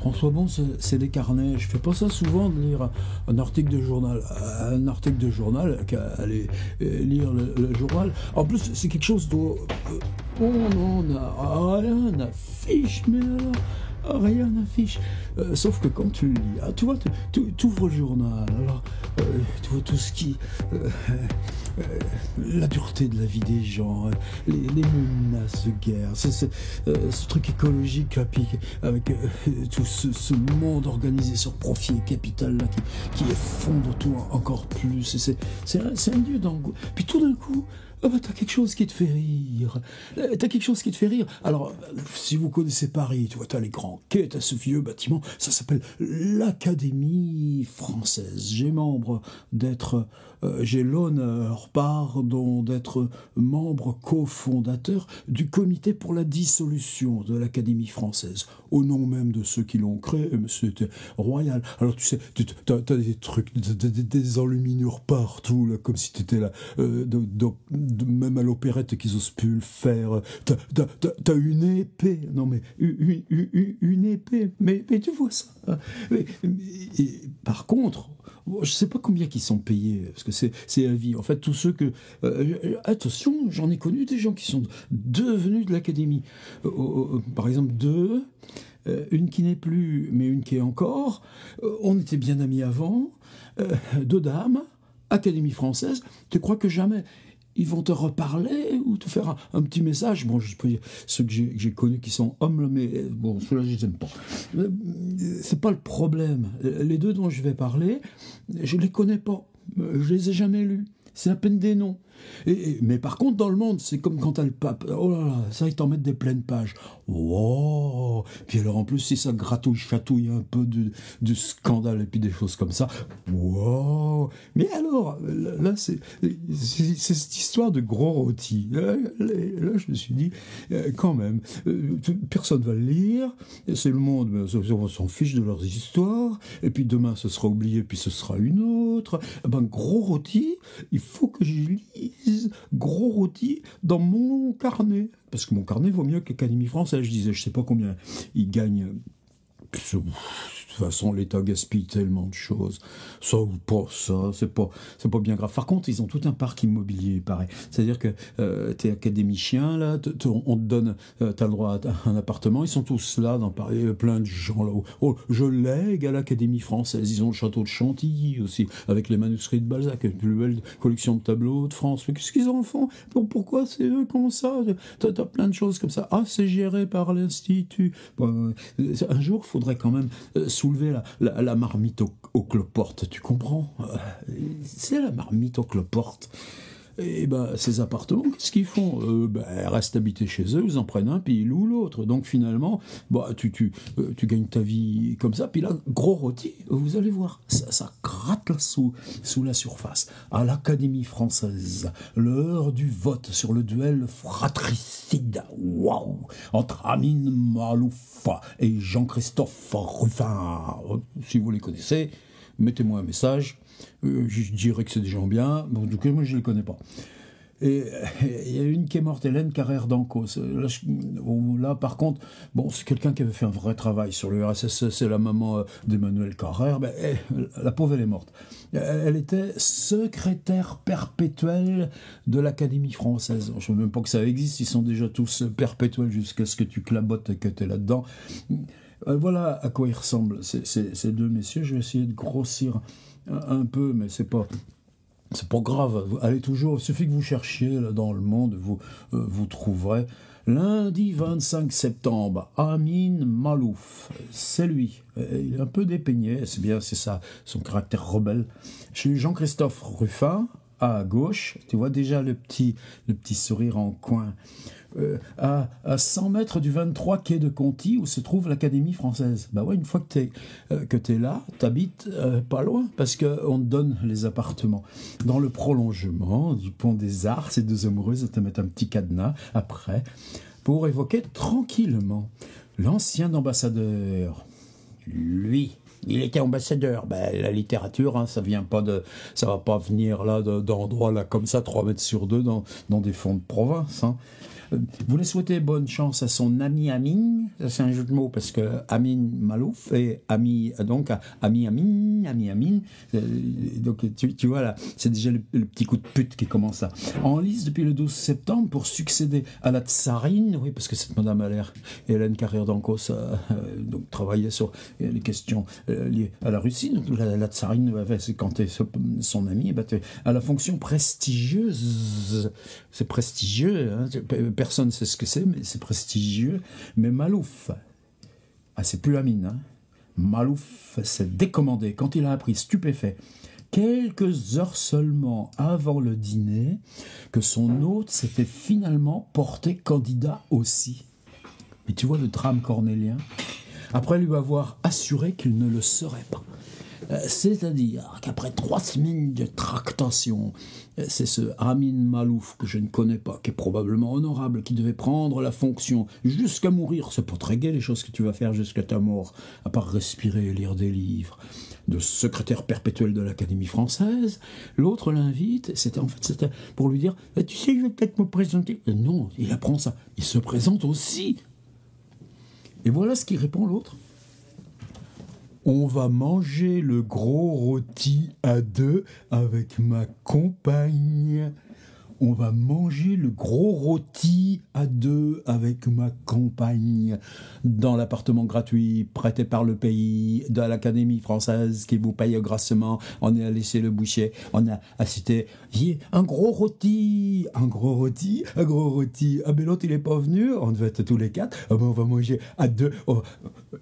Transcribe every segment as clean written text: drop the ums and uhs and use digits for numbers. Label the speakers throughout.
Speaker 1: François Bon, c'est des carnets. Je fais pas ça souvent de lire un article de journal. Un article de journal, qu'aller lire le journal. En plus, c'est quelque chose dont on n'a rien n'affiche, mais alors, rien n'affiche. Sauf que quand tu lis, tu vois, tu ouvres le journal, alors tu vois tout ce qui... la dureté de la vie des gens, les menaces de guerre, ce truc écologique là, puis, avec tout ce monde organisé sur profit et capital là, qui effondre tout encore plus. C'est un lieu d'angoisse. Puis tout d'un coup, t'as quelque chose qui te fait rire. T'as quelque chose qui te fait rire. Alors, si vous connaissez Paris, tu vois, t'as les grands quais, t'as ce vieux bâtiment, ça s'appelle l'Académie française. J'ai l'honneur, d'être membre cofondateur du comité pour la dissolution de l'Académie française. Au nom même de ceux qui l'ont créé, mais c'était royal. Alors, tu sais, t'as des trucs, des enluminures partout, là, comme si t'étais là, même à l'opérette qu'ils osent plus le faire. T'as une épée. Non, mais une épée. Mais tu vois ça. Et par contre, je sais pas combien qui sont payés, parce que c'est à vie. En fait, tous ceux que... attention, j'en ai connu des gens qui sont devenus de l'Académie. Par exemple, deux, une qui n'est plus, mais une qui est encore. On était bien amis avant. Deux dames, Académie française. Tu crois que jamais ils vont te reparler ou te faire un petit message? Bon, je peux dire, ceux que j'ai connus qui sont hommes, mais bon, ceux-là, je les aime pas. C'est pas le problème. Les deux dont je vais parler, je les connais pas. Je les ai jamais lus. C'est à peine des noms. Mais par contre, dans le monde, c'est comme quand t'as le pape. Oh là là, ça, ils t'en mettent des pleines pages. Wow. Puis alors, en plus, si ça chatouille un peu de scandale et puis des choses comme ça. Wow. Mais alors, là, c'est cette histoire de gros rôti. Là, je me suis dit, quand même, personne va le lire. C'est le monde, mais on s'en fiche de leurs histoires. Et puis demain, ce sera oublié, puis ce sera une autre. Gros rôti, il faut que j'y lise gros rôti dans mon carnet, parce que mon carnet vaut mieux que l'Académie française. Je disais, je sais pas combien il gagne. De toute façon, l'État gaspille tellement de choses. Ça ou pas ça, c'est pas bien grave. Par contre, ils ont tout un parc immobilier, pareil. C'est-à-dire que t'es académicien, là, on te donne, t'as le droit à un appartement, ils sont tous là dans Paris, plein de gens là. Oh, je lègue à l'Académie française. Ils ont le château de Chantilly aussi, avec les manuscrits de Balzac, une plus belle collection de tableaux de France. Mais qu'est-ce qu'ils en font? Pourquoi c'est eux comme ça? T'as plein de choses comme ça. Ah, c'est géré par l'Institut. Bon, un jour, faudrait quand même soulever la marmite aux cloportes, tu comprends? C'est la marmite aux cloportes. Et ces appartements, qu'est-ce qu'ils font? Ils restent habités chez eux, ils en prennent un, puis ils louent l'autre. Donc finalement, tu gagnes ta vie comme ça. Puis là, gros rôti, vous allez voir, ça gratte là sous la surface. À l'Académie française, l'heure du vote sur le duel fratricide, waouh, entre Amine Malouf et Jean-Christophe Ruffin. Si vous les connaissez, mettez-moi un message. Je dirais que c'est des gens bien. Bon, en tout cas, moi, je ne les connais pas. Et il y a une qui est morte, Hélène Carrère d'Ancos. Là, par contre, bon, c'est quelqu'un qui avait fait un vrai travail sur le RSS. C'est la maman d'Emmanuel Carrère. La pauvre, elle est morte. Elle était secrétaire perpétuelle de l'Académie française. Je ne sais même pas que ça existe. Ils sont déjà tous perpétuels jusqu'à ce que tu clabotes et que tu es là-dedans. Voilà à quoi ils ressemblent, ces deux messieurs. Je vais essayer de grossir un peu, mais c'est pas grave. Allez toujours, il suffit que vous cherchiez là, dans le monde, vous trouverez. Lundi 25 septembre, Amine Malouf, c'est lui. Il est un peu dépeigné, c'est bien, c'est ça, son caractère rebelle. Chez Jean-Christophe Ruffin, à gauche, tu vois déjà le petit sourire en coin. À 100 mètres du 23 quai de Conti, où se trouve l'Académie française. Ouais, une fois que t'es là, t'habites pas loin, parce qu'on te donne les appartements. Dans le prolongement du pont des Arts, ces deux amoureuses te mettent un petit cadenas après, pour évoquer tranquillement l'ancien ambassadeur. Lui, il était ambassadeur. La littérature, ça va pas venir là d'endroits là comme ça, 3 mètres sur 2 dans des fonds de province. voulait souhaiter bonne chance à son ami Amin. Ça, c'est un jeu de mots parce que Amin Malouf et ami, donc ami Amin. Donc tu vois là, c'est déjà le petit coup de pute qui commence là. En lice depuis le 12 septembre pour succéder à la tsarine, oui, parce que cette madame a l'air, Hélène Carrère d'Ancos, donc travaillait sur les questions liées à la Russie. Donc la tsarine, quand tu es son ami, tu à la fonction prestigieuse. C'est prestigieux, hein, personne ne sait ce que c'est, mais c'est prestigieux. Mais Malouf, c'est plus Amine, hein. Malouf s'est décommandé quand il a appris, stupéfait, quelques heures seulement avant le dîner, que son hôte s'était finalement porté candidat aussi. Mais tu vois le drame cornélien, après lui avoir assuré qu'il ne le serait pas. C'est-à-dire qu'après 3 semaines de tractation, c'est ce Amin Malouf que je ne connais pas, qui est probablement honorable, qui devait prendre la fonction jusqu'à mourir. C'est pas très gai les choses que tu vas faire jusqu'à ta mort, à part respirer et lire des livres, de secrétaire perpétuel de l'Académie française. L'autre l'invite, c'était pour lui dire « Tu sais, je vais peut-être me présenter. » Non, il apprend ça. Il se présente aussi. Et voilà ce qu'il répond l'autre. On va manger le gros rôti à 2 avec ma compagne. On va manger le gros rôti à 2 avec ma compagne dans l'appartement gratuit prêté par le pays de l'Académie française qui vous paye grassement. On est allé chez le boucher, on a assisté un gros rôti. Ah mais l'autre il est pas venu, on devait être tous les 4. Ah ben on va manger à 2. Oh.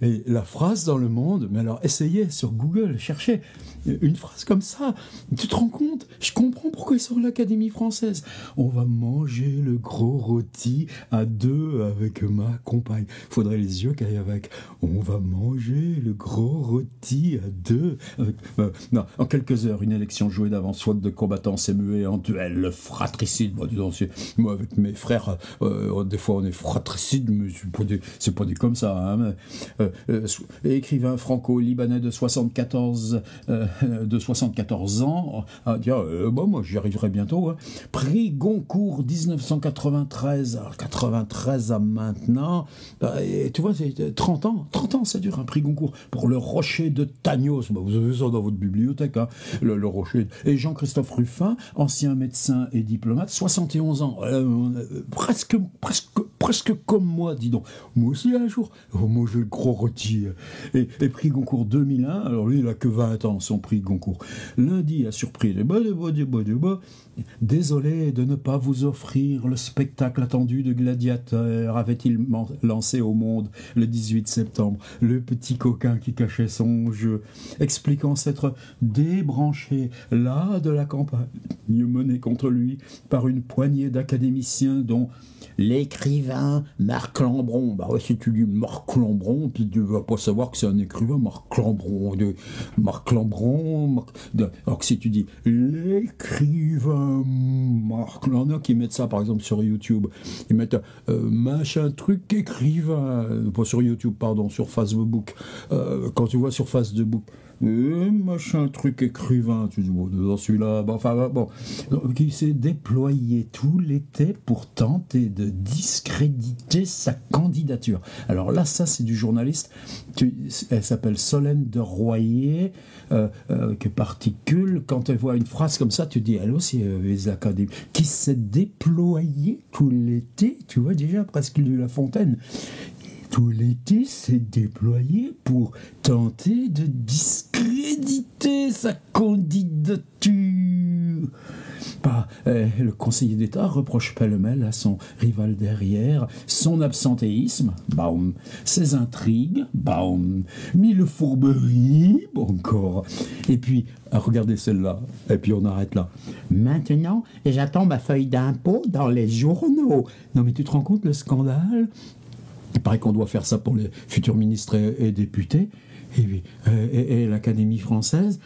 Speaker 1: Et la phrase dans le monde, mais alors essayez sur Google, cherchez une phrase comme ça. Tu te rends compte? Je comprends pourquoi ils sont à l'Académie française. On va manger le gros rôti à 2 avec ma compagne. Faudrait les yeux qu'il y ait avec. On va manger le gros rôti à 2 avec... non, en quelques heures, une élection jouée d'avance, soit de combattants s'est muée en duel fratricide. Moi, dis donc, moi avec mes frères, des fois on est fratricide, mais c'est pas des comme ça. Hein, écrivain franco-libanais de 74 ans, à dire moi j'y arriverai bientôt. Hein. Prix Goncourt 1993, alors 93 à maintenant, et tu vois, c'est 30 ans ça dure un prix Goncourt pour le Rocher de Tagnos. Vous avez ça dans votre bibliothèque, hein, le Rocher. Et Jean-Christophe Ruffin, ancien médecin et diplomate, 71 ans, presque comme moi, dis donc. Moi aussi un jour, moi j'ai le gros rôti. Et prix Goncourt 2001, alors lui il a que 20 ans son prix Goncourt. Lundi a surpris les bas. Désolé de ne pas vous offrir le spectacle attendu de Gladiateur, avait-il lancé au monde le 18 septembre, le petit coquin qui cachait son jeu, expliquant s'être débranché là de la campagne menée contre lui par une poignée d'académiciens dont l'écrivain Marc Lambron. Bah ouais, si tu dis Marc Lambron, puis tu vas pas savoir que c'est un écrivain, Marc Lambron. Alors que si tu dis l'écrivain Marc Lambron, qui mettent ça par exemple sur YouTube, ils mettent machin truc écrivain, pas sur YouTube, pardon, sur Facebook. Quand tu vois sur Facebook, machin truc écrivain, tu dis bon, celui-là, qui s'est déployé tout l'été pour tenter de discréditer sa candidature. Alors là, ça c'est du journaliste, elle s'appelle Solène de Royer, que particule, quand elle voit une phrase comme ça, tu dis, elle aussi, les académies, qui s'est déployé tout l'été, tu vois déjà presque de La Fontaine. Tout l'été s'est déployé pour tenter de discréditer sa candidature. Le conseiller d'État reproche pêle-mêle à son rival derrière son absentéisme, ses intrigues, mille fourberies, encore. Et puis, regardez celle-là, et puis on arrête là. Maintenant, j'attends ma feuille d'impôt dans les journaux. Non mais tu te rends compte le scandale ? Il paraît qu'on doit faire ça pour les futurs ministres et députés. Et l'Académie française,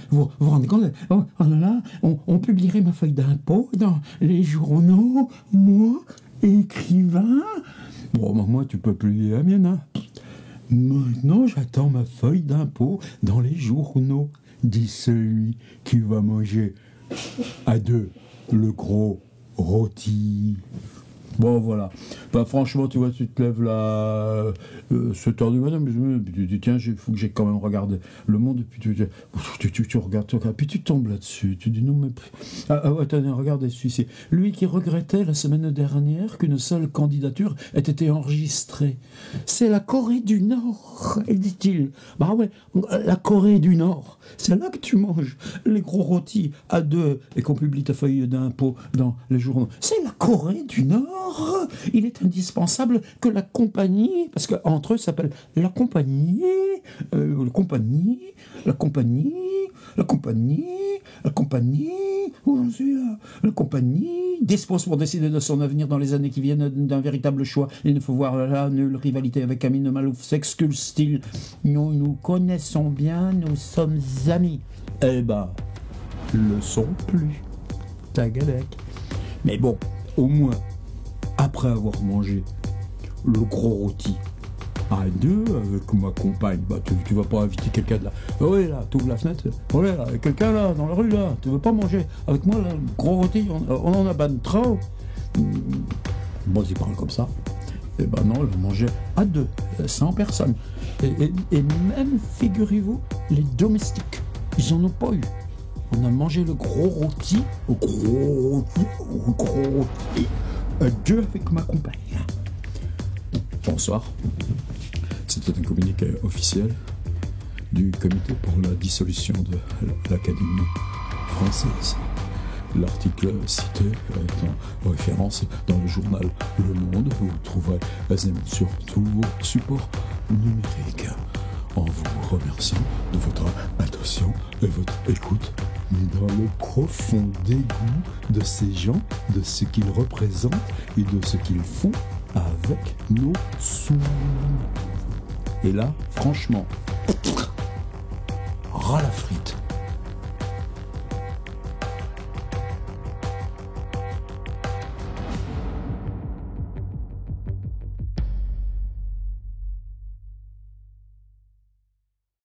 Speaker 1: vous vous rendez compte, on publierait ma feuille d'impôt dans les journaux, moi, écrivain. Bon, moi, tu peux publier la mienne. Hein. Maintenant, j'attends ma feuille d'impôt dans les journaux, dit celui qui va manger à 2 le gros rôti. Bon, voilà. Bah, franchement, tu vois, tu te lèves là, 7 heures du matin, puis tu dis, tiens, il faut que j'ai quand même regardé Le Monde, et puis tu regardes, puis tu tombes là-dessus. Tu dis, non, mais. Attendez, regardez celui-ci. Lui qui regrettait la semaine dernière qu'une seule candidature ait été enregistrée. C'est la Corée du Nord, dit-il. Bah ouais, la Corée du Nord, c'est là que tu manges les gros rôtis à 2 et qu'on publie ta feuille d'impôt dans les journaux. C'est la Corée du Nord. Il est indispensable que la compagnie, parce qu'entre eux ça s'appelle la compagnie, la compagnie, la compagnie, la compagnie, la compagnie, où j'en suis là, la compagnie dispose pour décider de son avenir dans les années qui viennent d'un véritable choix. Il ne faut voir là nulle rivalité avec Camille Malouf, s'excuse-t-il. Nous connaissons bien, nous sommes amis. Eh ben, le sont plus. Tagadec. Mais bon, au moins, après avoir mangé le gros rôti à 2 avec ma compagne, bah tu vas pas inviter quelqu'un de là. Oui, là, tu ouvres la fenêtre. Oui, là, quelqu'un là, dans la rue là, tu veux pas manger avec moi là, le gros rôti, on en a ban trop. Bon, ils parlent comme ça. Et ben non, on mangeait à 2, 100 personnes. Et même, figurez-vous, les domestiques, ils en ont pas eu. On a mangé le gros rôti, à 2 avec ma compagne. Bonsoir. C'était un communiqué officiel du comité pour la dissolution de l'Académie française. L'article cité est en référence dans le journal Le Monde. Vous trouverez sur tous vos supports numériques. En vous remerciant de votre attention et votre écoute, mais dans le profond dégoût de ces gens, de ce qu'ils représentent et de ce qu'ils font avec nos sous. Et là, franchement, ras la frite.